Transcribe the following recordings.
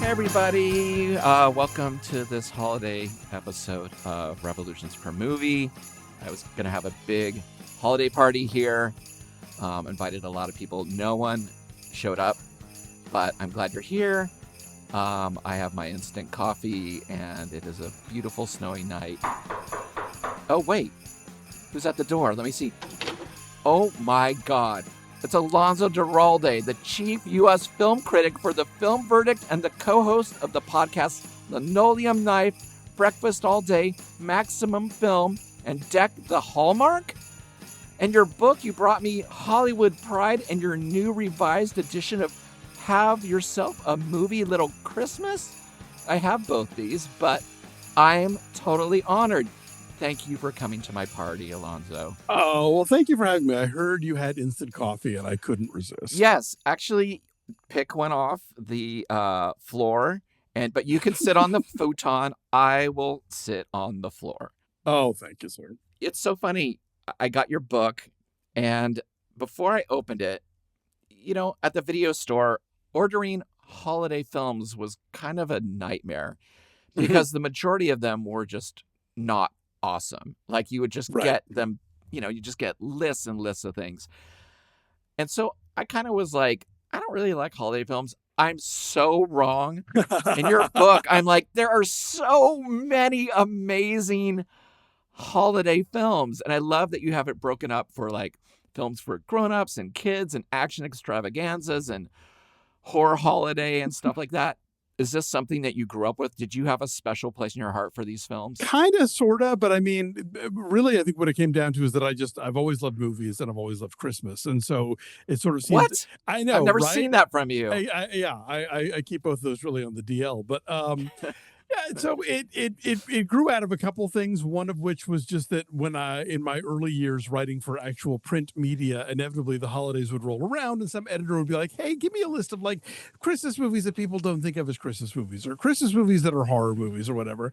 everybody. Welcome to this holiday episode of Revolutions Per Movie. I was going to have a big holiday party here. Invited a lot of people. No one showed up, but I'm glad you're here. I have my instant coffee, and it is a beautiful snowy night. Oh, wait. Who's at the door? Let me see. Oh, my God. It's Alonso Duralde, the chief U.S. film critic for The Film Verdict and the co-host of the podcast Linoleum Knife, Breakfast All Day, Maximum Film, and Deck the Hallmark? And your book, you brought me Hollywood Pride and your new revised edition of Have Yourself a Movie Little Christmas? I have both these, but I'm totally honored. Thank you for coming to my party, Alonso. Oh, well, thank you for having me. I heard you had instant coffee and I couldn't resist. Yes, actually, pick one off the floor, but you can sit on the futon. I will sit on the floor. Oh, thank you, sir. It's so funny. I got your book, and before I opened it, at the video store, ordering holiday films was kind of a nightmare because the majority of them were just not awesome. Like you would just get them, you just get lists and lists of things. And so I kind of was like, I don't really like holiday films. I'm so wrong. In your book, I'm like, there are so many amazing holiday films. And I love that you have it broken up for like films for grown-ups and kids and action extravaganzas and horror holiday and stuff like that. Is this something that you grew up with? Did you have a special place in your heart for these films? Kind of, sort of, but I mean, really, I think what it came down to is that I've always loved movies and I've always loved Christmas. And so it sort of seems... What? I know, I've never right? seen that from you. I keep both of those really on the DL, but... Yeah, so it grew out of a couple things, one of which was just that when in my early years writing for actual print media, inevitably the holidays would roll around and some editor would be like, hey, give me a list of like Christmas movies that people don't think of as Christmas movies or Christmas movies that are horror movies or whatever.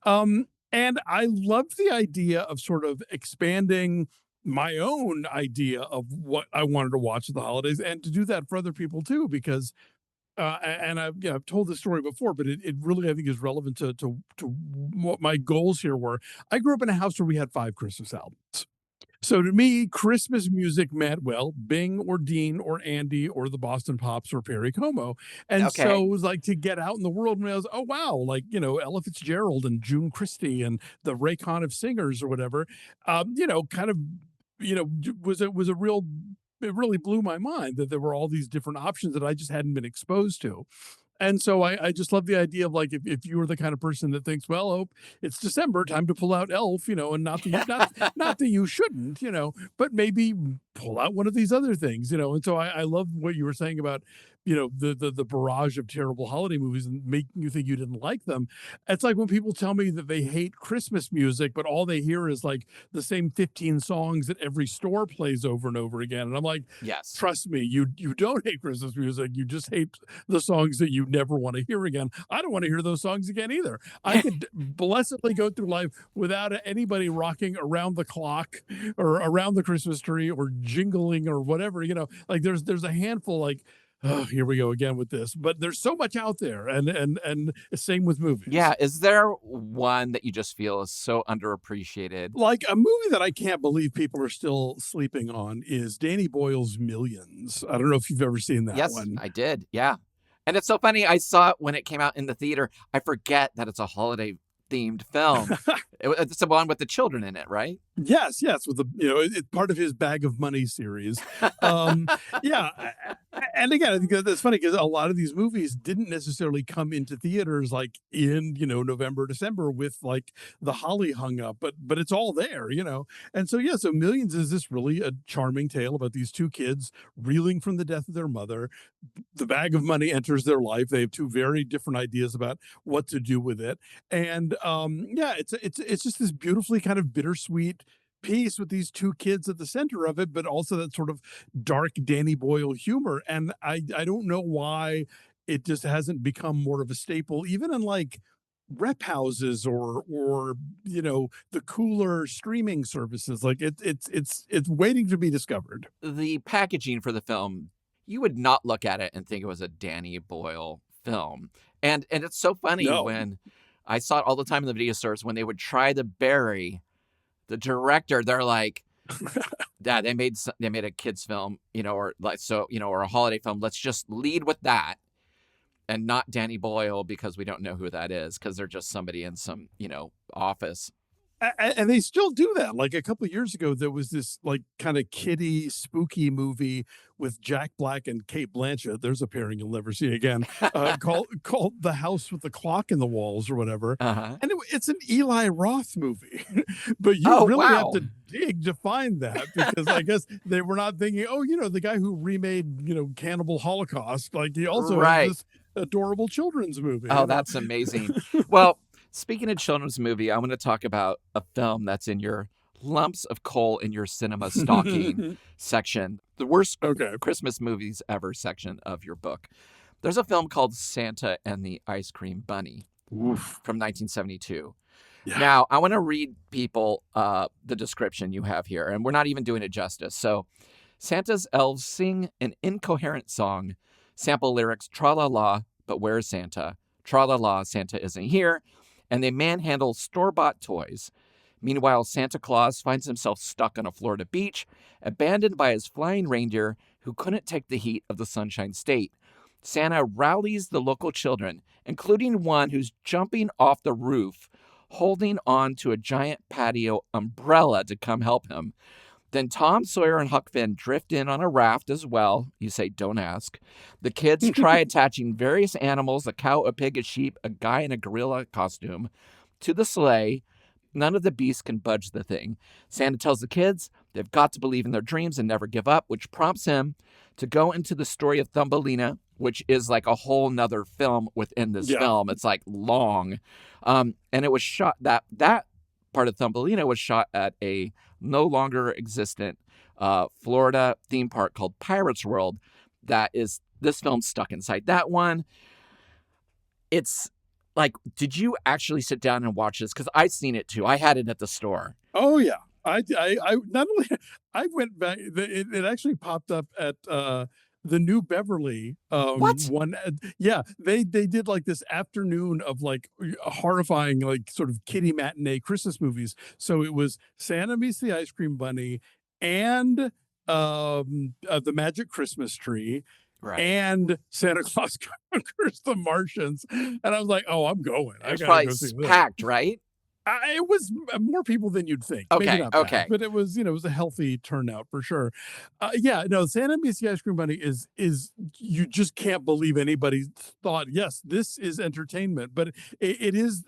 And I loved the idea of sort of expanding my own idea of what I wanted to watch at the holidays and to do that for other people too, because and I've told this story before, but it really, I think, is relevant to what my goals here were. I grew up in a house where we had 5 Christmas albums. So to me, Christmas music meant, well, Bing or Dean or Andy or the Boston Pops or Perry Como. And so it was like to get out in the world and realize, oh, wow, like, Ella Fitzgerald and June Christie and the Raycon of Singers or whatever, was a real... It really blew my mind that there were all these different options that I just hadn't been exposed to. And so I just love the idea of like, if you were the kind of person that thinks, well, oh, it's December, time to pull out Elf, and not that you shouldn't, but maybe pull out one of these other things, And so I love what you were saying about, the barrage of terrible holiday movies and making you think you didn't like them. It's like when people tell me that they hate Christmas music, but all they hear is like the same 15 songs that every store plays over and over again. And I'm like, yes, trust me, you don't hate Christmas music. You just hate the songs that you never want to hear again. I don't want to hear those songs again either. I could blessedly go through life without anybody rocking around the clock or around the Christmas tree or jingling or whatever, like there's a handful like, oh, here we go again with this. But there's so much out there, and same with movies. Yeah, is there one that you just feel is so underappreciated? Like a movie that I can't believe people are still sleeping on is Danny Boyle's Millions. I don't know if you've ever seen that one. Yes, I did. Yeah. And it's so funny. I saw it when it came out in the theater. I forget that it's a holiday themed film. It's the one with the children in it, right? Yes, with the it's part of his Bag of Money series. Yeah, and again, I think that's funny because a lot of these movies didn't necessarily come into theaters like in November, December with like the holly hung up, but it's all there, And so so Millions is this really a charming tale about these two kids reeling from the death of their mother. The bag of money enters their life. They have two very different ideas about what to do with it, and it's just this beautifully kind of bittersweet piece with these two kids at the center of it, but also that sort of dark Danny Boyle humor. And I don't know why it just hasn't become more of a staple, even in like rep houses or the cooler streaming services. Like it's waiting to be discovered. The packaging for the film, you would not look at it and think it was a Danny Boyle film. And it's so funny No. when I saw it all the time in the video stores when they would try to bury the director. They're like, yeah, they made a kids film, or like so, or a holiday film. Let's just lead with that and not Danny Boyle because we don't know who that is because they're just somebody in some, office. And they still do that. Like a couple of years ago, there was this like kind of kiddie, spooky movie with Jack Black and Kate Blanchett. There's a pairing you'll never see again. Called The House with the Clock in the Walls or whatever. Uh-huh. And it's an Eli Roth movie, but you Oh, really have wow. to dig to find that because I guess they were not thinking, oh, the guy who remade, Cannibal Holocaust, like he also Right. has this adorable children's movie. Oh, that's amazing. Well, speaking of children's movie, I want to talk about a film that's in your lumps of coal in your cinema stocking section, the worst Christmas movies ever section of your book. There's a film called Santa and the Ice Cream Bunny from 1972. Yeah. Now, I want to read people the description you have here, and we're not even doing it justice. So, Santa's elves sing an incoherent song, sample lyrics, tra-la-la, but where's Santa? Tra-la-la, Santa isn't here. And they manhandle store-bought toys. Meanwhile, Santa Claus finds himself stuck on a Florida beach, abandoned by his flying reindeer who couldn't take the heat of the Sunshine State. Santa rallies the local children, including one who's jumping off the roof, holding on to a giant patio umbrella to come help him. Then Tom Sawyer and Huck Finn drift in on a raft as well. You say, don't ask. The kids try attaching various animals, a cow, a pig, a sheep, a guy in a gorilla costume, to the sleigh. None of the beasts can budge the thing. Santa tells the kids they've got to believe in their dreams and never give up, which prompts him to go into the story of Thumbelina, which is like a whole nother film within this film. It's like long. And it was shot, that part of Thumbelina was shot at a no longer existent Florida theme park called Pirates World. This film's stuck inside that one. It's like, did you actually sit down and watch this? Because I'd seen it too. I had it at the store. Oh yeah, I not only I went back. It actually popped up at the New Beverly one. Yeah, they did like this afternoon of like horrifying, like sort of kiddie matinee Christmas movies. So it was Santa Meets the Ice Cream Bunny and the Magic Christmas Tree. Right. And Santa Claus Conquers the Martians. And I was like, oh, I'm going. It was probably packed, right? It was more people than you'd think. Okay, Maybe not packed, but it was, it was a healthy turnout for sure. Santa Meets the Ice Cream Bunny is you just can't believe anybody thought, yes, this is entertainment, but it is.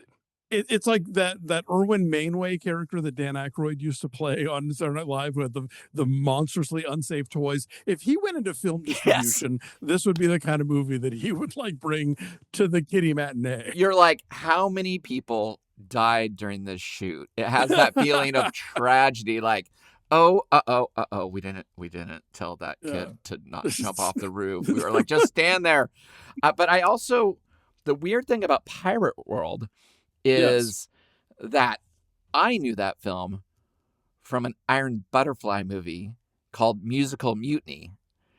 It's like that Erwin Mainway character that Dan Aykroyd used to play on Saturday Night Live with the monstrously unsafe toys. If he went into film distribution, this would be the kind of movie that he would like bring to the kiddie matinee. You're like, how many people died during this shoot? It has that feeling of tragedy, like, we didn't tell that kid to not jump off the roof. We were like, just stand there. But I also, the weird thing about Pirate World is that I knew that film from an Iron Butterfly movie called Musical Mutiny.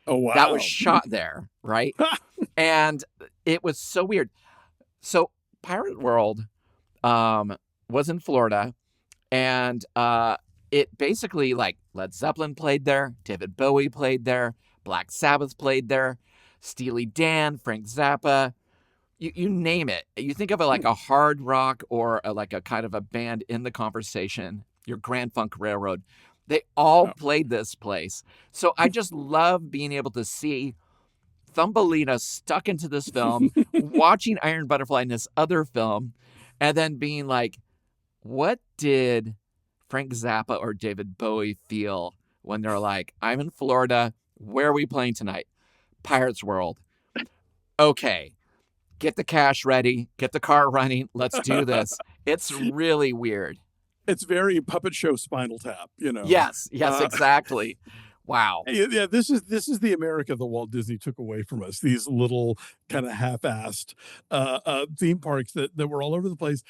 Oh, wow. That was shot there, right? And it was so weird. So Pirate World was in Florida, and it basically, like, Led Zeppelin played there, David Bowie played there, Black Sabbath played there, Steely Dan, Frank Zappa. You name it. You think of it like a hard rock or like a kind of a band in the conversation, your Grand Funk Railroad. They all played this place. So I just love being able to see Thumbelina stuck into this film, watching Iron Butterfly in this other film, and then being like, what did Frank Zappa or David Bowie feel when they're like, I'm in Florida. Where are we playing tonight? Pirates World. Okay. Get the cash ready, get the car running, let's do this. It's really weird. It's very puppet show Spinal Tap, Yes, exactly. Wow. Yeah, this is the America that Walt Disney took away from us. These little kind of half-assed theme parks that were all over the place.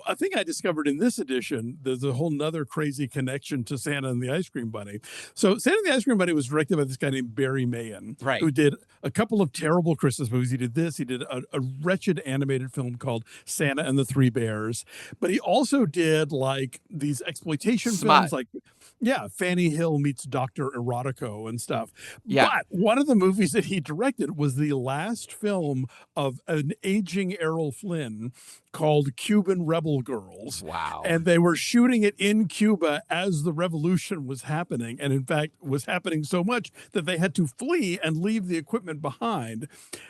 a thing I discovered in this edition, there's a whole nother crazy connection to Santa and the Ice Cream Bunny. So Santa and the Ice Cream Bunny was directed by this guy named Barry Mahan, Right. who did a couple of terrible Christmas movies. He did this. He did a wretched animated film called Santa and the Three Bears. But he also did like these exploitation Smut. films, like, yeah, Fanny Hill meets Dr. Erotico and stuff. Yeah. But one of the movies that he directed was the last film of an aging Errol Flynn called Cuban Rebel Girls. Wow. And they were shooting it in Cuba as the revolution was happening. And in fact, was happening so much that they had to flee and leave the equipment behind.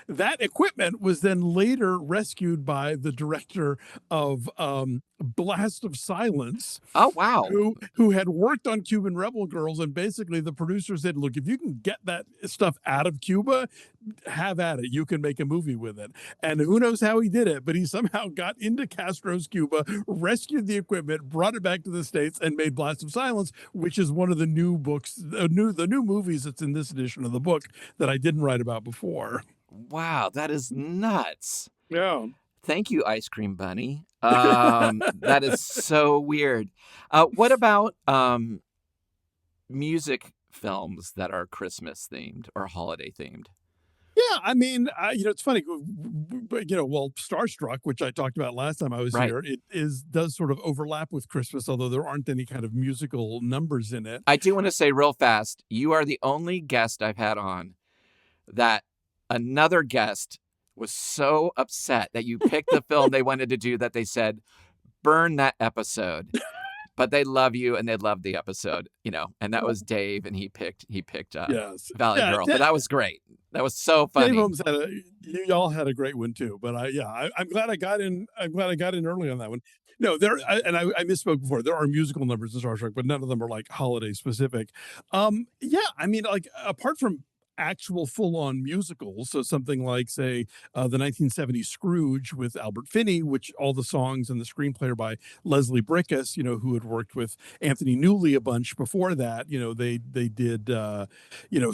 That equipment was then later rescued by the director of Blast of Silence. Oh, wow. Who had worked on Cuban Rebel Girls. And basically the producer said, look, if you can get that stuff out of Cuba, have at it. You can make a movie with it. And who knows how he did it, but he somehow got into Castro's Cuba, rescued the equipment, brought it back to the States, and made Blast of Silence, which is one of the new books, the new movies that's in this edition of the book that I didn't write about before. Wow, that is nuts. Yeah. Thank you, Ice Cream Bunny. That is so weird. What about music films that are Christmas themed or holiday themed? Yeah, I mean, it's funny, well, Starstruck, which I talked about last time I was here, it does sort of overlap with Christmas, although there aren't any kind of musical numbers in it. I do want to say real fast, you are the only guest I've had on that another guest was so upset that you picked the film they wanted to do that they said, burn that episode. But they love you and they love the episode, and that was Dave, and he picked Yes. Valley Girl. But that was great. That was so funny. Y'all had a great one too. But I'm glad I got in. I'm glad I got in early on that one. No, I misspoke before. There are musical numbers in Star Trek, but none of them are like holiday specific. Yeah, I mean, like apart from actual full-on musicals, so something like, say, the 1970 Scrooge with Albert Finney, which all the songs and the screenplay are by Leslie Bricusse, who had worked with Anthony Newley a bunch before that. They did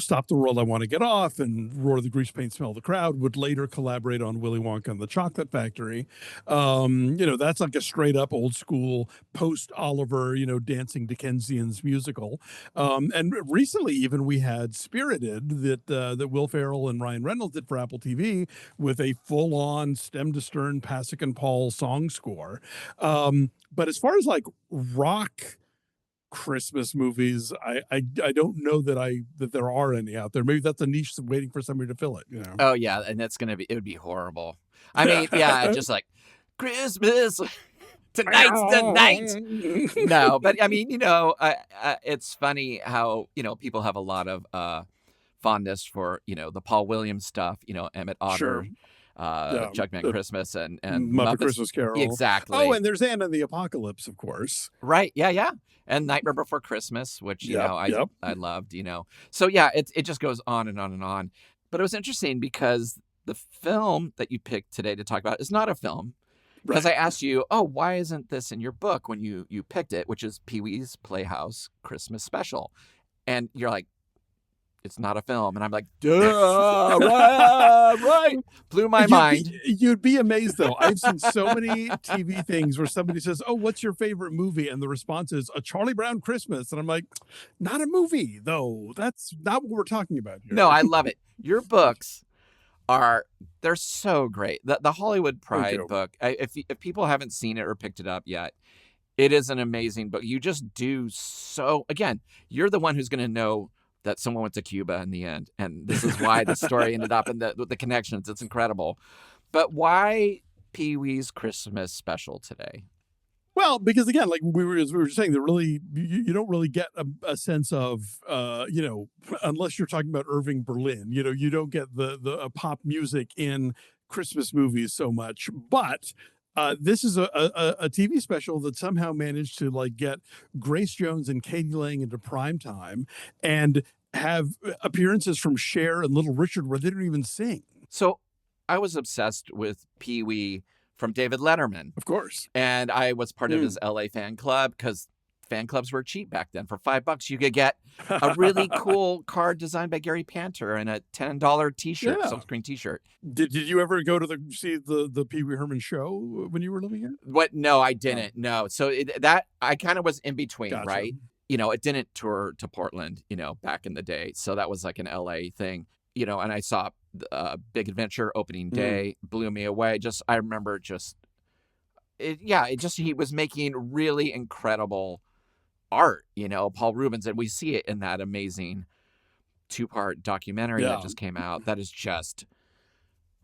Stop the World, I Want to Get Off, and Roar the Grease Paint Smell the Crowd, would later collaborate on Willy Wonka and the Chocolate Factory. That's like a straight up old school post Oliver, dancing Dickensians musical. And recently even we had Spirited, that Will Ferrell and Ryan Reynolds did for Apple TV, with a full-on stem to stern Pasek and Paul song score. But as far as like rock Christmas movies, I don't know that there are any out there. Maybe that's a niche waiting for somebody to fill it. Oh yeah, and it would be horrible. I mean, yeah, just like Christmas. Tonight's the night. No, but I mean, it's funny how, people have a lot of fondness for, the Paul Williams stuff, Emmett Otter, Sure. Jugman Christmas and Muppet Christmas Carol. Exactly. Oh, and there's Anna and the Apocalypse, of course. Right. Yeah. And Nightmare Before Christmas, which, I loved, So yeah, it just goes on and on and on. But it was interesting because the film that you picked today to talk about is not a film. Because I asked you, why isn't this in your book when you picked it, which is Pee-wee's Playhouse Christmas Special? And you're like, it's not a film. And I'm like, duh, right. Blew my mind. You'd be amazed, though. I've seen so many TV things where somebody says, what's your favorite movie? And the response is A Charlie Brown Christmas. And I'm like, not a movie, though. That's not what we're talking about here. No, I love it. Your books they're so great. The Hollywood Pride book, if people haven't seen it or picked it up yet, it is an amazing book. You just do again, you're the one who's going to know that someone went to Cuba in the end, and this is why the story ended up in the connections. It's incredible. But why Pee-wee's Christmas Special today? Well, because again, like we were saying, that really you don't really get a sense of unless you're talking about Irving Berlin, you don't get the pop music in Christmas movies so much. But this is a TV special that somehow managed to like get Grace Jones and Katie Lang into prime time and have appearances from Cher and Little Richard where they don't even sing. So I was obsessed with Pee-wee from David Letterman. Of course. And I was part of his LA fan club because fan clubs were cheap back then. For $5, you could get a really cool card designed by Gary Panter and a $10 T-shirt, Yeah. silkscreen T-shirt. Did you ever go to see the Pee Wee Herman show when you were living here? What? No, I didn't. No. So that I kind of was in between, Gotcha. right? You know, it didn't tour to Portland, you know, back in the day. So that was like an LA thing, you know, and I saw Big Adventure opening day, blew me away. I remember he was making really incredible art, you know, Paul Rubens, and we see it in that amazing 2-part documentary that just came out. That is just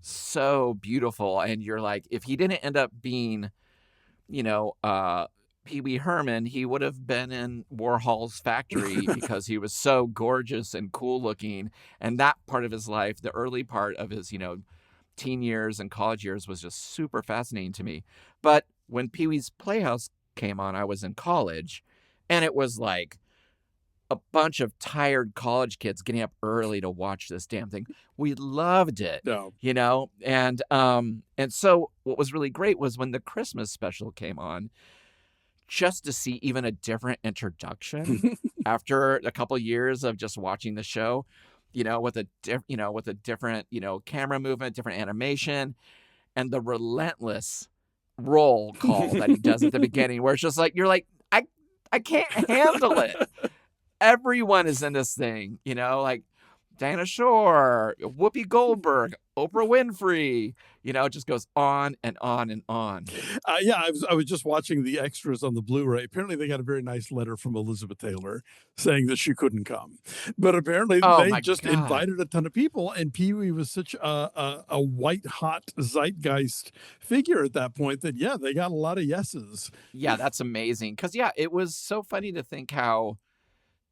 so beautiful. And you're like, if he didn't end up being, you know, Pee Wee Herman, he would have been in Warhol's factory because he was so gorgeous and cool looking. And that part of his life, the early part of his, you know, teen years and college years, was just super fascinating to me. But when Pee Wee's Playhouse came on, I was in college, and it was like a bunch of tired college kids getting up early to watch this damn thing. We loved it, you know? And so what was really great was when the Christmas special came on, just to see even a different introduction after a couple years of just watching the show, you know, with a different, you know, camera movement, different animation, and the relentless roll call that he does at the beginning, where it's just like, you're like, I can't handle it. Everyone is in this thing, you know, like Dana Shore, Whoopi Goldberg, Oprah Winfrey, you know, it just goes on and on and on. I was just watching the extras on the Blu-ray. Apparently they got a very nice letter from Elizabeth Taylor saying that she couldn't come. But apparently they just invited a ton of people, and Pee Wee was such a white-hot zeitgeist figure at that point that, they got a lot of yeses. Yeah, that's amazing. Because, it was so funny to think how,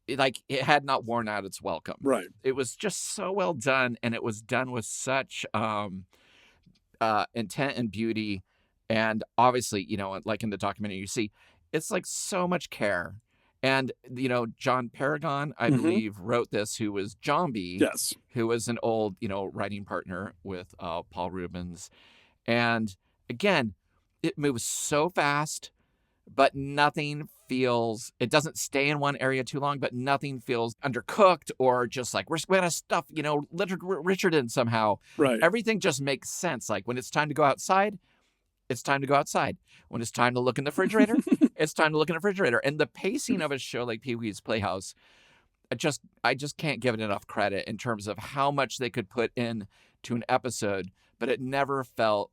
like, it had not worn out its welcome. Right. It was just so well done, and it was done with such intent and beauty. And obviously, you know, like in the documentary, you see it's like so much care. And, you know, John Paragon, I believe, wrote this, who was Jambi, who was an old, you know, writing partner with Paul Rubens. And again, it moves so fast, but nothing feels, it doesn't stay in one area too long, but nothing feels undercooked or just like, we're going to stuff, you know, Little Richard in somehow. Right. Everything just makes sense. Like when it's time to go outside, it's time to go outside. When it's time to look in the refrigerator, it's time to look in the refrigerator. And the pacing of a show like Pee Wee's Playhouse, I just can't give it enough credit in terms of how much they could put in to an episode, but it never felt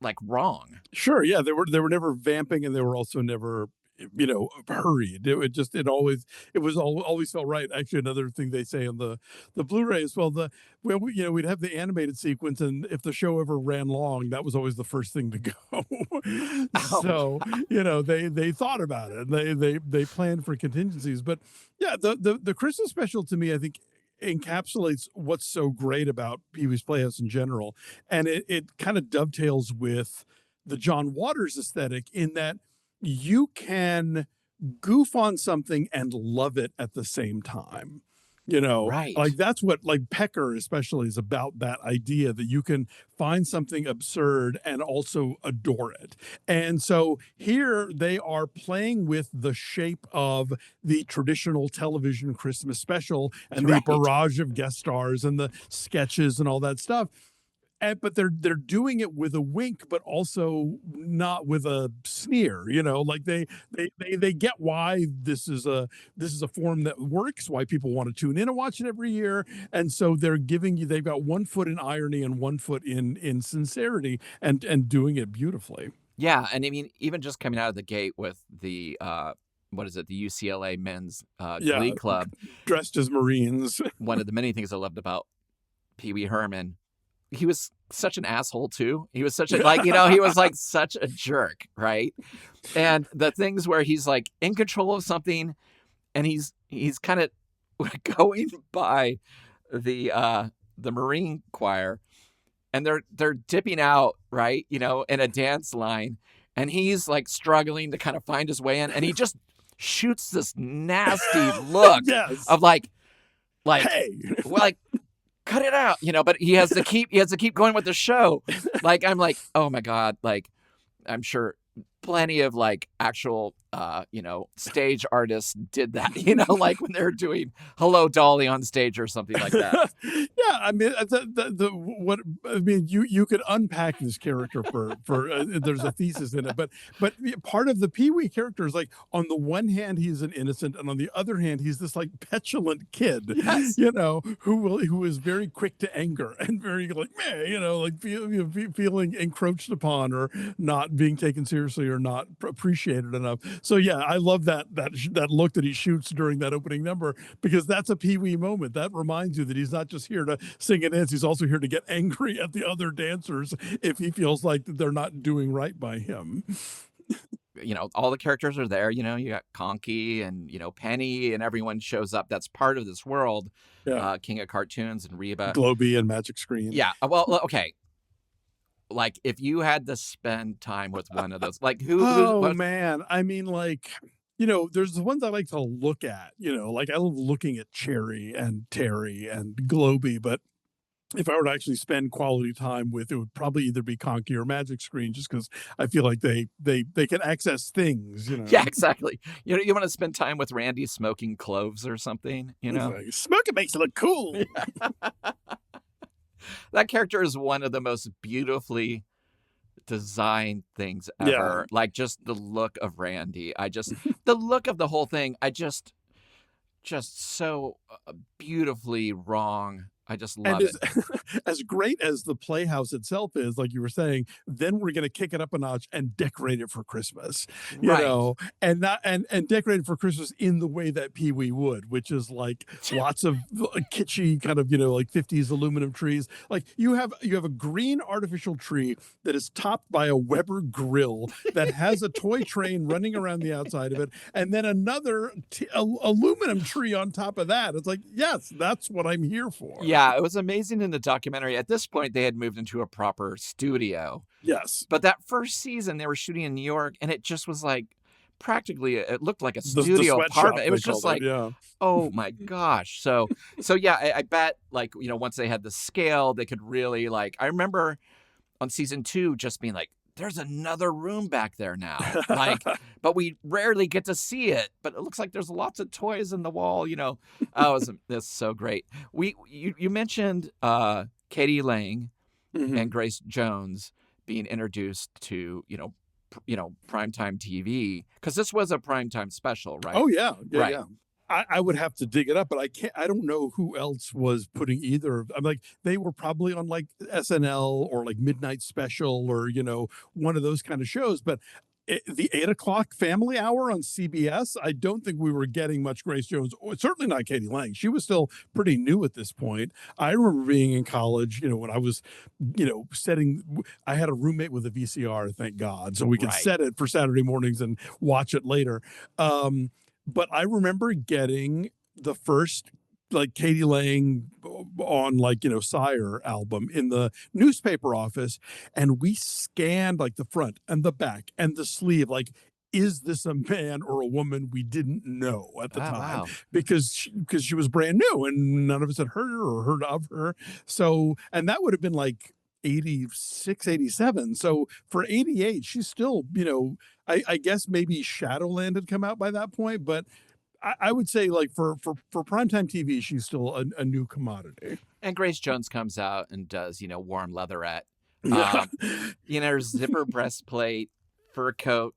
like wrong. Sure. Yeah. They were never vamping, and they were also never, you know, hurried. It always felt right. Actually, another thing they say on the Blu-ray as well, we'd have the animated sequence, and if the show ever ran long, that was always the first thing to go. So, you know, they thought about it, and they planned for contingencies. But yeah, the Christmas special, to me, I think, encapsulates what's so great about Pee Wee's Playhouse in general. And it kind of dovetails with the John Waters aesthetic in that you can goof on something and love it at the same time. You know, like that's what, like, Pecker especially is about, that idea that you can find something absurd and also adore it. And so here they are playing with the shape of the traditional television Christmas special and the barrage of guest stars and the sketches and all that stuff. But they're doing it with a wink, but also not with a sneer. You know, like they get why this is a form that works, why people want to tune in and watch it every year, and so they've got one foot in irony and one foot in sincerity, and doing it beautifully. Yeah, and I mean, even just coming out of the gate with the the UCLA men's Glee Club, dressed as Marines. One of the many things I loved about Pee Wee Herman. He was such an asshole too. He was such a, like, you know, he was like such a jerk, right? And the things where he's like in control of something, and he's kind of going by the Marine choir, and they're dipping out, right? You know, in a dance line, and he's like struggling to kind of find his way in, and he just shoots this nasty look of like, hey, well, like, cut it out, you know, but he has to keep going with the show. Like, I'm like, oh my God, like, I'm sure plenty of like actual, stage artists did that, like when they're doing Hello Dolly on stage or something like that. Yeah, I mean, you could unpack this character for there's a thesis in it, but part of the Pee Wee character is like on the one hand he's an innocent, and on the other hand he's this like petulant kid, Yes. who is very quick to anger and very like feeling encroached upon or not being taken seriously or not appreciated enough. So yeah, I love that look that he shoots during that opening number, because that's a Pee Wee moment. That reminds you that he's not just here to sing and dance, he's also here to get angry at the other dancers if he feels like that they're not doing right by him. All the characters are there. You got Conky and, Penny, and everyone shows up that's part of this world. Yeah. King of Cartoons and Reba. Globey and Magic Screen. Yeah. Well, okay. Like, if you had to spend time with one of those, like Man. I mean, like, there's the ones I like to look at, like I love looking at Cherry and Terry and Globey, but if I were to actually spend quality time with, it would probably either be Conky or Magic Screen, just because I feel like they can access things, Yeah, exactly. You want to spend time with Randy smoking cloves or something, Like, smoking makes it look cool. That character is one of the most beautifully designed things ever. Yeah. Like, just the look of Randy. The look of the whole thing, just so beautifully wrong. I just love it. As great as the playhouse itself is, like you were saying, then we're going to kick it up a notch and decorate it for Christmas, and decorate it for Christmas in the way that Pee Wee would, which is like lots of kitschy kind of, like 50s aluminum trees. Like you have a green artificial tree that is topped by a Weber grill that has a toy train running around the outside of it, and then another aluminum tree on top of that. It's like, yes, that's what I'm here for. Yeah, it was amazing in the documentary. At this point, they had moved into a proper studio. Yes. But that first season, they were shooting in New York, and it just was like practically, it looked like a studio apartment. It was just like, oh my gosh. So yeah, I bet like, once they had the scale, they could really like, I remember on season 2 just being like, there's another room back there now. Like, but we rarely get to see it, but it looks like there's lots of toys in the wall, Oh, that's so great. You mentioned Katie Lang and Grace Jones being introduced to, primetime TV, because this was a primetime special, right? Oh yeah. Right. Yeah. I would have to dig it up, but I don't know who else was putting either. I'm like, they were probably on like SNL or like Midnight Special or, one of those kind of shows. But the 8:00 family hour on CBS, I don't think we were getting much Grace Jones, or certainly not Katie Lang. She was still pretty new at this point. I remember being in college, when I was, I had a roommate with a VCR, thank God. So we could set it for Saturday mornings and watch it later. But I remember getting the first like Katie Lang on like, Sire album in the newspaper office. And we scanned like the front and the back and the sleeve. Like, is this a man or a woman we didn't know at the time? Wow. Because she was brand new and none of us had heard her or heard of her. So, and that would have been like 86, 87. So for 88, she's still, I guess maybe Shadowland had come out by that point, but I would say like for primetime TV, she's still a new commodity. And Grace Jones comes out and does, warm leatherette, zipper breastplate, fur coat,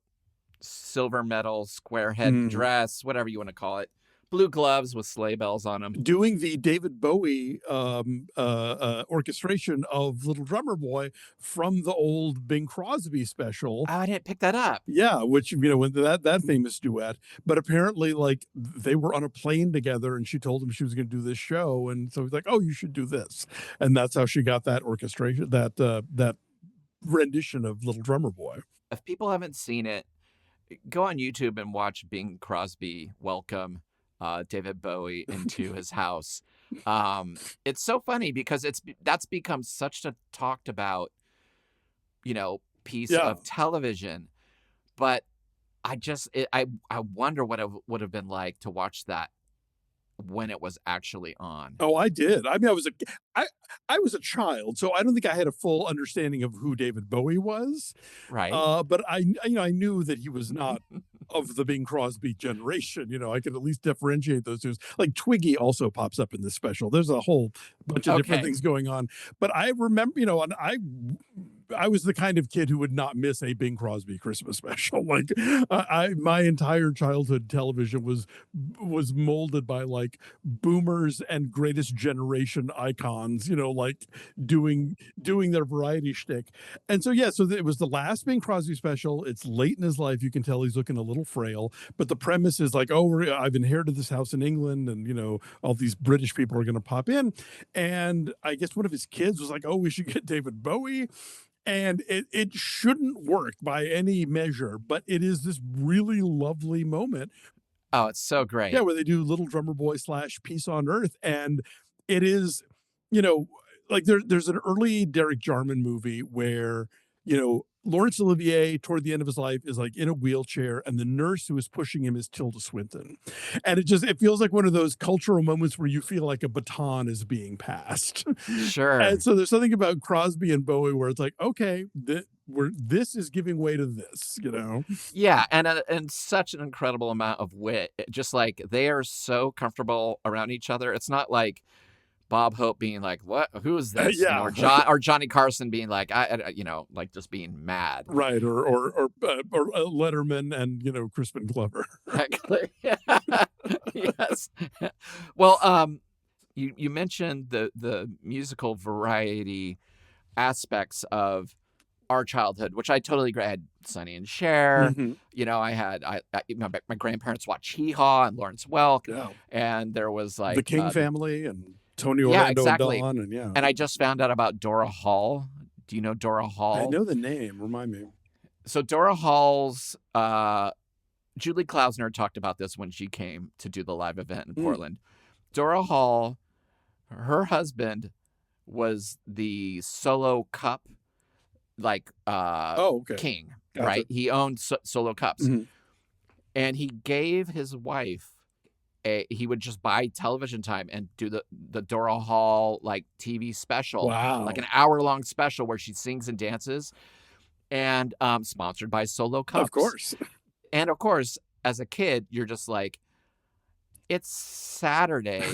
silver medal, square head dress, whatever you want to call it. Blue gloves with sleigh bells on them. Doing the David Bowie orchestration of Little Drummer Boy from the old Bing Crosby special. Oh, I didn't pick that up. Yeah, which, when that famous duet. But apparently, like, they were on a plane together and she told him she was going to do this show. And so he's like, oh, you should do this. And that's how she got that orchestration, that rendition of Little Drummer Boy. If people haven't seen it, go on YouTube and watch Bing Crosby welcome David Bowie into his house. It's so funny because that's become such a talked about, piece of television. But I wonder what it would have been like to watch that when it was actually on. Oh, I did. I mean, I I was a child, so I don't think I had a full understanding of who David Bowie was. Right. But I knew that he was not of the Bing Crosby generation. I could at least differentiate those two. Like Twiggy also pops up in this special. There's a whole bunch of different Okay. things going on. But I remember, and I was the kind of kid who would not miss a Bing Crosby Christmas special. Like my entire childhood television was molded by like boomers and greatest generation icons, like doing their variety shtick. And so yeah, so it was the last Bing Crosby special. It's late in his life. You can tell he's looking a little frail, but the premise is like, oh, I've inherited this house in England, and all these British people are going to pop in, and I guess one of his kids was like, oh, we should get David Bowie. And it shouldn't work by any measure, but it is this really lovely moment. Oh, it's so Yeah, great. where they do Little Drummer Boy / Peace on Earth. And it is, you know, like there's an early Derek Jarman movie where, Laurence Olivier toward the end of his life is like in a wheelchair, and the nurse who is pushing him is Tilda Swinton. And it feels like one of those cultural moments where you feel like a baton is being passed. And Sure. so there's something about Crosby and Bowie where it's like, okay, this is giving way to this. Yeah, and such an incredible amount of wit. Just like they are so comfortable around each other. It's not like Bob Hope being like, "What? Who is this?" Yeah. Or Johnny Carson being like, like just being mad. Right, or Letterman and Crispin Glover. Exactly. Yes. Well, you mentioned the musical variety aspects of our childhood, which I totally agree. I had Sonny and Cher. Mhm. My grandparents watched Hee Haw and Lawrence Welk, Yeah, and there was the like King family and Tony yeah, Orlando and exactly. Dawn, and yeah, And I just found out about Dora Hall. Do you know Dora I Hall? know the name. Remind me. So Dora Hall's Julie Klausner talked about this when she came to do the live event in Mm. Portland. Dora Hall, her husband was the solo cup Oh, okay, king, gotcha. right? He owned solo cups. Mhm. And he gave his wife he would just buy television time and do the Dora Hall like TV special, Wow. like an hour-long special where she sings and dances, and sponsored by Solo Cups. Of course. And of course, as a kid, you're just like, it's Saturday,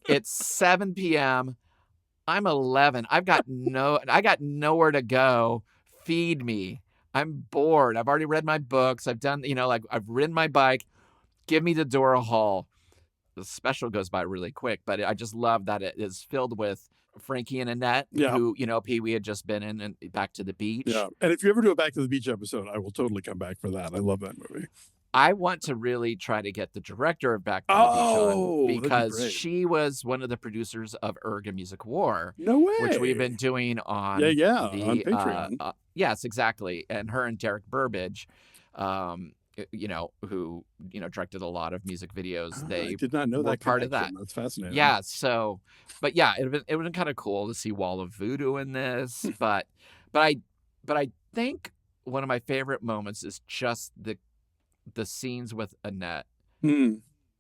it's 7 p.m. I'm 11. I got nowhere to go. Feed me. I'm bored. I've already read my books. I've done, I've ridden my bike. Give me the Dora Hall. The special goes by really quick, but I just love that it is filled with Frankie and Annette, Yeah. who, Pee Wee had just been in, and Back to the Beach. Yeah, and if you ever do a Back to the Beach episode, I will totally come back for that. I love that movie. I want to really try to get the director of Back to the Beach on, that'd be because great. she was one of the producers of Erga Music War, No way. which we've been doing on on the Patreon. yes, exactly. And her and Derek Burbage, who directed a lot of music videos. I They did not know were that part of that. connection. That's fascinating. Yeah. So, but yeah, it would have been kind of cool to see Wall of Voodoo in this. but I think one of my favorite moments is just the scenes with Annette Hmm.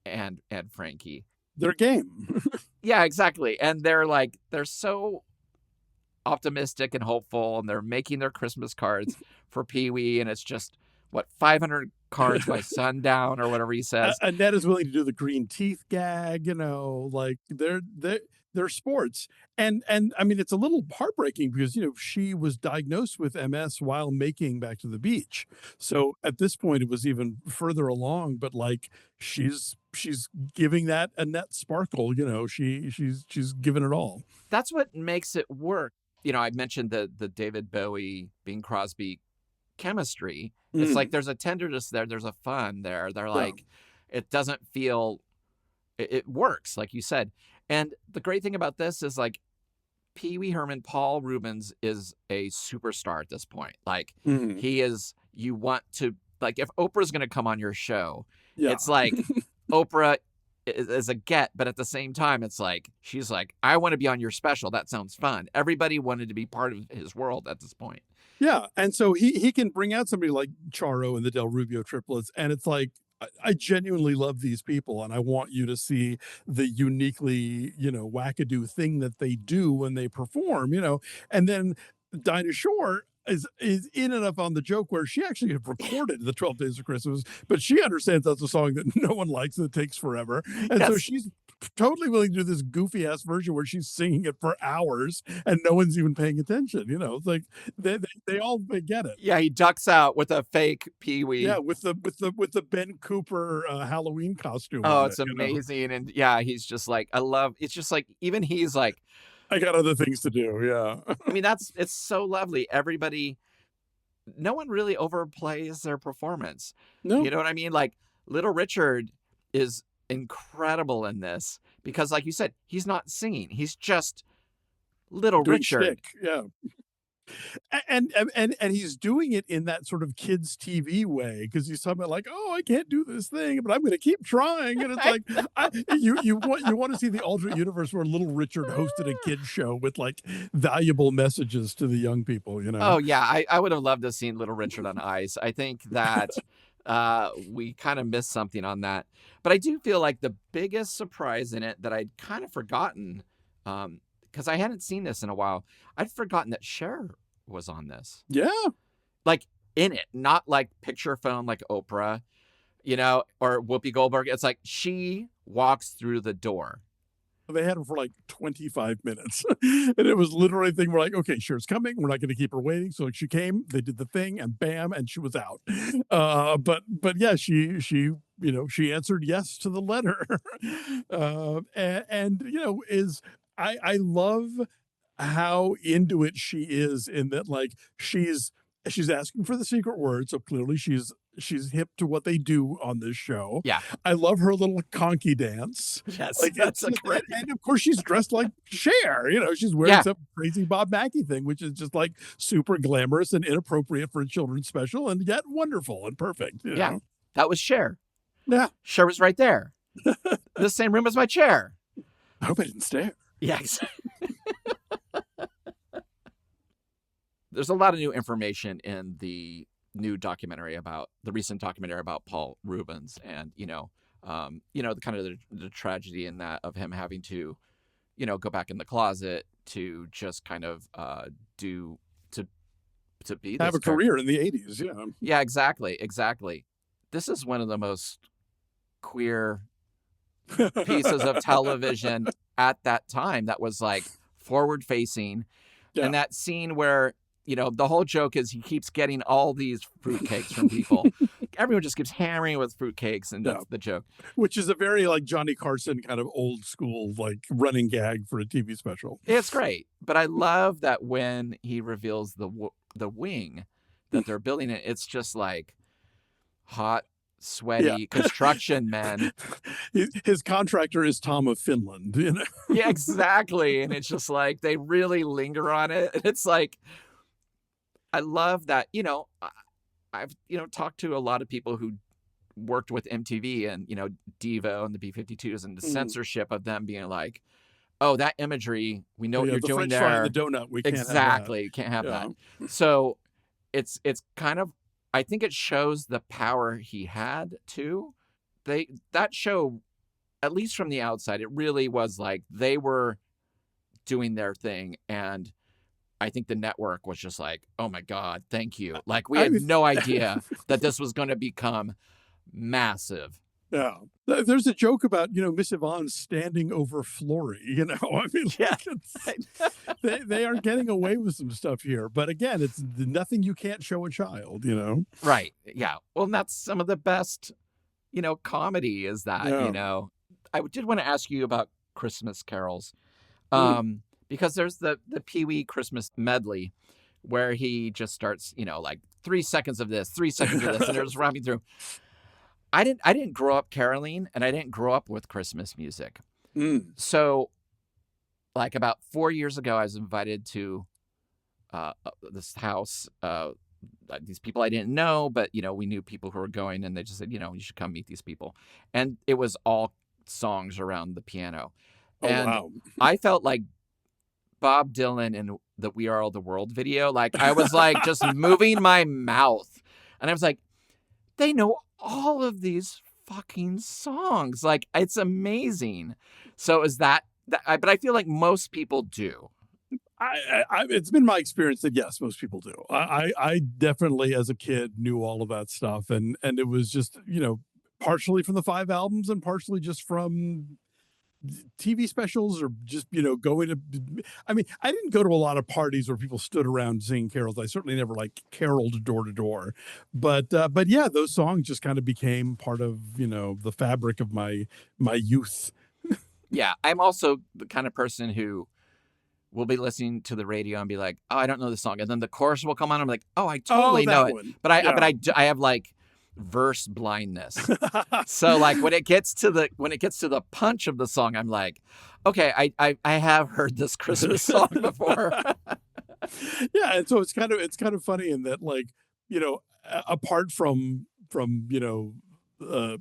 and Frankie. Their game. Yeah, exactly. And they're so optimistic and hopeful, and they're making their Christmas cards for Pee Wee, and it's just 500 cards by sundown or whatever he says. Annette is willing to do the green teeth gag, like they're sports. And I mean, it's a little heartbreaking because, she was diagnosed with MS while making Back to the Beach. So at this point it was even further along, but like she's giving that Annette sparkle, she's giving it all. That's what makes it work. I mentioned the David Bowie, Bing Crosby chemistry. It's like there's a tenderness there, there's a fun there. They're like, it doesn't feel, it works, like you said. And the great thing about this is like Pee Wee Herman, Paul Rubens is a superstar at this point. Like he is, you want to, like, if Oprah's going to come on your show, it's like Oprah is a get, but at the same time, it's like, she's like, I want to be on your special. That sounds fun. Everybody wanted to be part of his world at this point. Yeah, and so he can bring out somebody like Charo and the Del Rubio triplets, and it's like, I genuinely love these people, and I want you to see the uniquely, wackadoo thing that they do when they perform, and then Dinah Shore is in enough on the joke where she actually had recorded the 12 Days of Christmas, but she understands that's a song that no one likes and it takes forever. And so Yes. she's totally willing to do this goofy ass version where she's singing it for hours and no one's even paying attention. It's like they all they get it. Yeah, he ducks out with a fake Pee-wee. Yeah, with the Ben Cooper Halloween costume Oh, on it's it. amazing. And yeah, he's just like, it's just like, even he's like, I got other things to do. Yeah. I mean, it's so lovely. Everybody, no one really overplays their performance. No, You know what I mean? Like, Little Richard is incredible in this because, like you said, he's not singing. He's just Little doing Richard. shtick. Yeah. And he's doing it in that sort of kids TV way because he's talking about like, oh, I can't do this thing, but I'm going to keep trying. And it's like you want to see the alternate universe where Little Richard hosted a kids show with like valuable messages to the young people. Oh, yeah. I would have loved to have seen Little Richard on ice. I think that we kind of missed something on that. But I do feel like the biggest surprise in it that I'd kind of forgotten, because I hadn't seen this in a while, I'd forgotten that Cher was on this. Yeah. Like, in it, not like picture phone like Oprah, or Whoopi Goldberg. It's like she walks through the door. They had her for like 25 minutes. And it was literally a thing we're like, okay, Cher's coming. We're not going to keep her waiting. So she came, they did the thing, and bam, and she was out. But yeah, she answered yes to the letter. I love how into it she is in that, like, she's asking for the secret word, so clearly she's hip to what they do on this show. Yeah. I love her little conky dance. Yes. Like, That's a great. and of course she's dressed like Cher. She's wearing Yeah. some crazy Bob Mackie thing, which is just like super glamorous and inappropriate for a children's special, and yet wonderful and perfect. Yeah. That was Cher. Yeah. Cher was right there. The same room as my chair. I hope I didn't stare. Yeah. There's a lot of new information in the new documentary about the recent documentary about Paul Rubens, and the kind of the tragedy in that of him having to, go back in the closet to just kind of do to be Have this a career in the 80s. Yeah. Yeah, exactly. This is one of the most queer pieces of television at that time that was like forward facing. Yeah. And that scene where, the whole joke is he keeps getting all these fruitcakes from people. Everyone just keeps hammering with fruitcakes, and that's the joke. Which is a very like Johnny Carson kind of old school like running gag for a TV special. It's great. But I love that when he reveals the wing that they're building it, it's just like hot, sweaty construction men. His contractor is Tom of Finland, Yeah, exactly. And it's just like they really linger on it. And it's like, I love that, I've, talked to a lot of people who worked with MTV and, Devo and the B-52s and the censorship of them being like, oh, that imagery, we know what you're doing French fry there. and the donut, we can't Exactly. You can't have that. So it's kind of, I think it shows the power he had too. That show, at least from the outside, it really was like they were doing their thing, and I think the network was just like, oh my God, thank you. Like we had no idea that this was going to become massive. Yeah. There's a joke about, Miss Yvonne standing over Flory, I mean, Yeah. they are getting away with some stuff here. But again, it's nothing you can't show a child, Right. Yeah. Well, that's some of the best, comedy is that, I did want to ask you about Christmas carols. Because there's the Pee-wee Christmas medley where he just starts, like 3 seconds of this, 3 seconds of this, and they're just rapping through. I didn't grow up caroling, and I didn't grow up with Christmas music. So like about 4 years ago, I was invited to this house, these people I didn't know, but, we knew people who were going, and they just said, you should come meet these people. And it was all songs around the piano. Oh, and wow. I felt like Bob Dylan in the We Are All the World video. Like I was like just moving my mouth, and I was like, they know all of these fucking songs. Like, it's amazing. So is but I feel like most people do. It's been my experience that yes, most people do. I definitely, as a kid, knew all of that stuff, and it was just partially from the 5 albums and partially just from TV specials or just going to. I mean, I didn't go to a lot of parties where people stood around singing carols. I certainly never like caroled door to door, but yeah, those songs just kind of became part of the fabric of my youth. Yeah, I'm also the kind of person who will be listening to the radio and be like, "Oh, I don't know the song," and then the chorus will come on. I'm like, "Oh, I Oh, totally know that it," one. but Yeah. I have like verse blindness. So like when it gets to the punch of the song, I'm like, "Okay, I have heard this Christmas song before." Yeah, and so it's kind of funny in that, like, apart from uh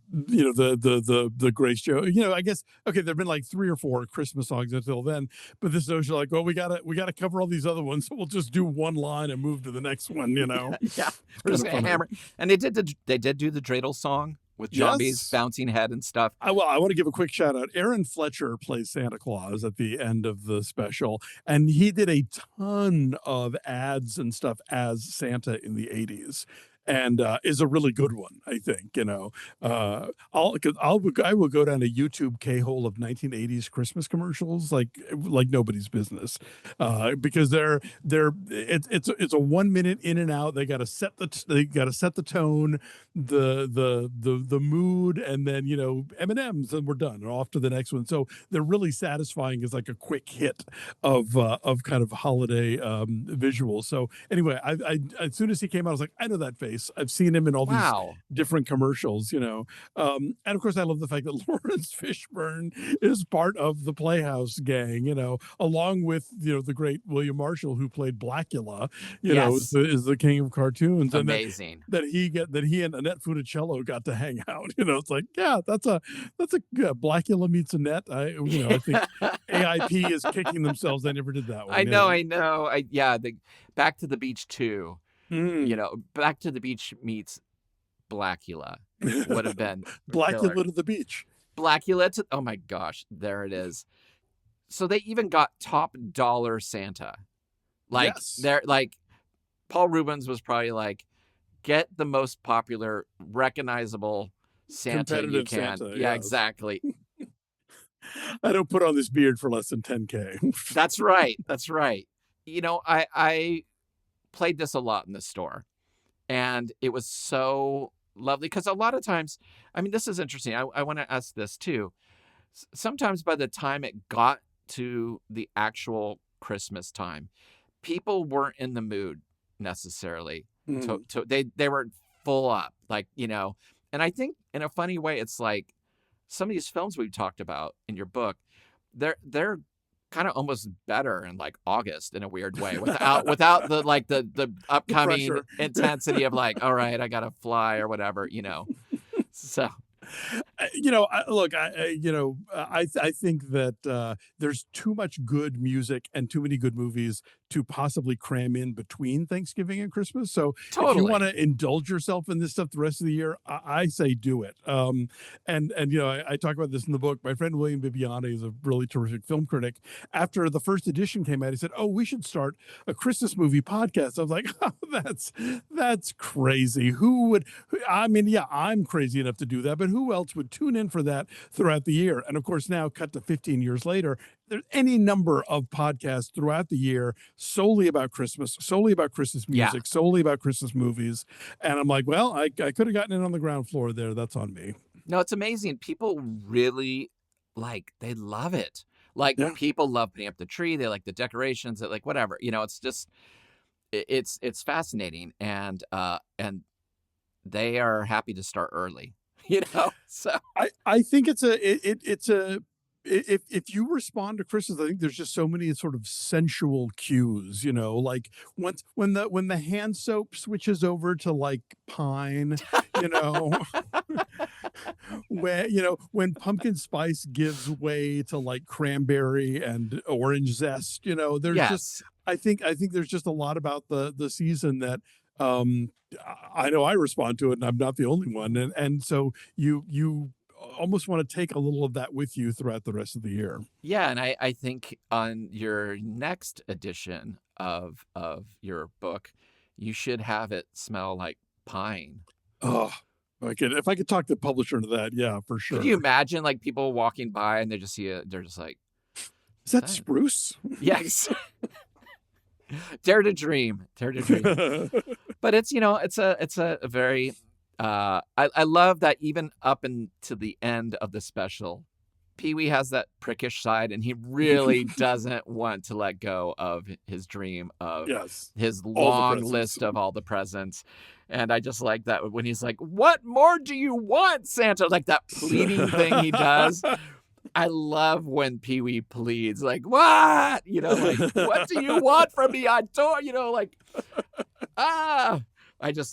the Grace Joe. I guess okay, there've been like 3 or 4 Christmas songs until then, but this notion like, well, we gotta cover all these other ones, so we'll just do one line and move to the next one. Yeah, we're just gonna hammer. And they did do the dreidel song with John B's bouncing head and stuff. I want to give a quick shout out. Aaron Fletcher plays Santa Claus at the end of the special, and he did a ton of ads and stuff as Santa in the 80s. And is a really good one, I think. I will go down a YouTube K-hole of 1980s Christmas commercials like nobody's business, because it's a 1 minute in and out. They got to set the tone, the mood, and then M&Ms, and we're done and off to the next one. So they're really satisfying as like a quick hit of kind of holiday visuals. So anyway, I as soon as he came out, I was like, I know that face. I've seen him in all these different commercials, and of course I love the fact that Lawrence Fishburne is part of the Playhouse gang, along with the great William Marshall, who played Blackula, is the king of cartoons. Amazing. And that he and Annette Funicello got to hang out. It's like, yeah, that's a Blackula meets Annette. I think AIP is kicking themselves. They never did that one. I know. The Back to the Beach 2. Back to the Beach meets Blackula would have been Blackula to the beach. Blackula to, oh my gosh, there it is. So they even got top dollar Santa. Like they're like Paul Rubens was probably like, get the most popular, recognizable Santa you can. Santa, yeah, exactly. I don't put on this beard for less than 10K. That's right. I played this a lot in the store, and it was so lovely because a lot of times, I mean, this is interesting. I want to ask this too. Sometimes by the time it got to the actual Christmas time, people weren't in the mood necessarily. They were full up, like, and I think in a funny way, it's like some of these films we've talked about in your book, they're kind of almost better in like August in a weird way without the upcoming intensity of like, all right, I gotta fly or whatever, so I think that there's too much good music and too many good movies to possibly cram in between Thanksgiving and Christmas. So if you want to indulge yourself in this stuff the rest of the year, I say do it. I talk about this in the book. My friend William Bibiani is a really terrific film critic. After the first edition came out, he said, "Oh, we should start a Christmas movie podcast." I was like, "Oh, that's crazy. Who would? I mean, yeah, I'm crazy enough to do that, but who else would tune in for that throughout the year?" And of course, now cut to 15 years later, there's any number of podcasts throughout the year solely about Christmas, solely about Christmas music, solely about Christmas movies. And I'm like, well, I could have gotten in on the ground floor there. That's on me. No, it's amazing. People really they love it. Like people love putting up the tree. They like the decorations. They like whatever, it's just, it's fascinating. And they are happy to start early, so I think it's a if you respond to Christmas, I think there's just so many sort of sensual cues, like when the hand soap switches over to like pine, when pumpkin spice gives way to like cranberry and orange zest, there's just I think there's just a lot about the season that I know I respond to it, and I'm not the only one. And so you almost want to take a little of that with you throughout the rest of the year. Yeah, and I think on your next edition of your book, you should have it smell like pine. Oh, if I could talk the publisher into that, yeah, for sure. Could you imagine like people walking by and they just see it, they're just like, is that spruce? Yes. Dare to dream. Dare to dream. But it's, it's a very I love that even up into the end of the special, Pee-wee has that prickish side, and he really doesn't want to let go of his dream of his long list of all the presents. And I just like that when he's like, "What more do you want, Santa?" Like that pleading thing he does. I love when Pee-wee pleads, like, "What? Like, what do you want from me? I don't,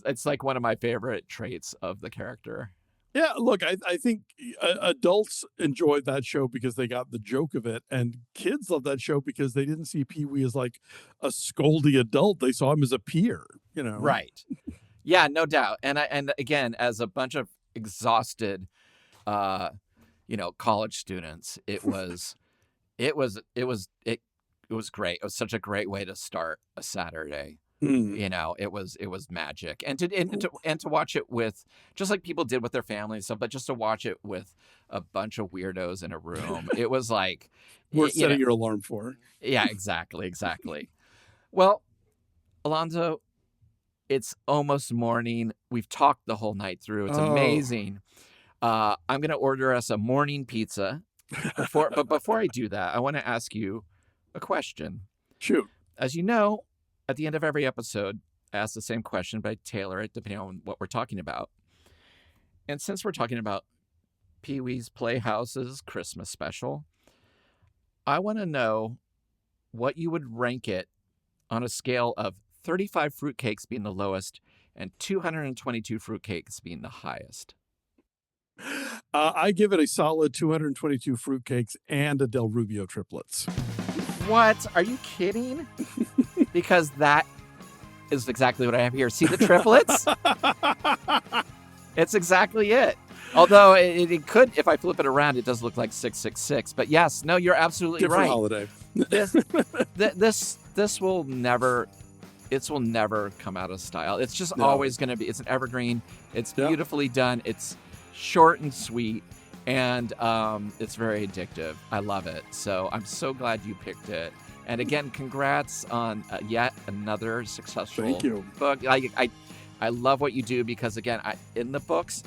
it's like one of my favorite traits of the character. Yeah, look, I think adults enjoyed that show because they got the joke of it, and kids love that show because they didn't see Pee-wee as like a scoldy adult. They saw him as a peer, Right. Yeah, no doubt. And again, as a bunch of exhausted, college students, it was great. It was such a great way to start a Saturday. It was magic, and to watch it with, just like people did with their families, but just to watch it with a bunch of weirdos in a room, it was like worth setting your alarm for. Yeah, exactly. Well, Alonso, it's almost morning. We've talked the whole night through. It's amazing. I'm gonna order us a morning pizza. But before I do that, I want to ask you a question. Shoot. As you know, at the end of every episode, I ask the same question, but I tailor it depending on what we're talking about. And since we're talking about Pee-wee's Playhouse's Christmas special, I want to know what you would rank it on a scale of 35 fruitcakes being the lowest and 222 fruitcakes being the highest. I give it a solid 222 fruitcakes and a Del Rubio triplets. What? Are you kidding? Because that is exactly what I have here. See the triplets? It's exactly it. Although it could, if I flip it around, it does look like 666. But yes, no, you're absolutely Different right. Holiday. This will never come out of style. It's just always going to be. It's an evergreen. It's beautifully done. It's short and sweet, and it's very addictive. I love it. So I'm so glad you picked it. And again, congrats on yet another successful book. I love what you do because, again, in the books,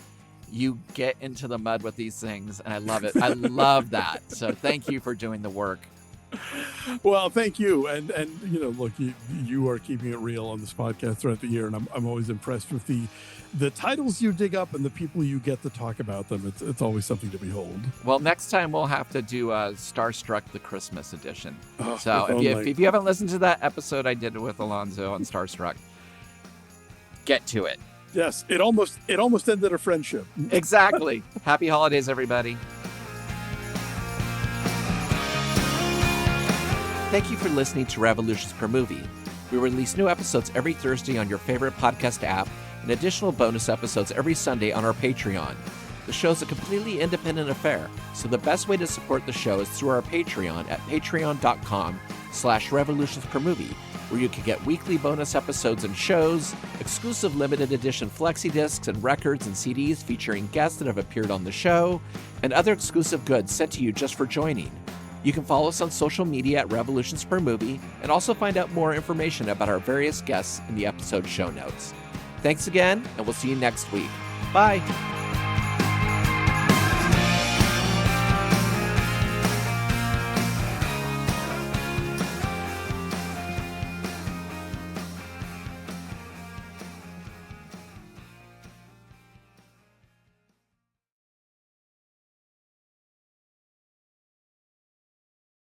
you get into the mud with these things, and I love it. I love that. So thank you for doing the work. Well, thank you. And look, you are keeping it real on this podcast throughout the year, and I'm always impressed with the titles you dig up and the people you get to talk about them. It's always something to behold. Well, next time we'll have to do Starstruck the Christmas edition. So if you haven't listened to that episode I did with Alonso on Starstruck, get to it. Yes, it almost ended a friendship. Exactly. Happy holidays, everybody. Thank you for listening to Revolutions Per Movie. We release new episodes every Thursday on your favorite podcast app and additional bonus episodes every Sunday on our Patreon. The show is a completely independent affair, so the best way to support the show is through our Patreon at patreon.com/revolutionspermovie, where you can get weekly bonus episodes and shows, exclusive limited edition flexi discs and records and CDs featuring guests that have appeared on the show, and other exclusive goods sent to you just for joining. You can follow us on social media at Revolutions Per Movie and also find out more information about our various guests in the episode show notes. Thanks again, and we'll see you next week. Bye.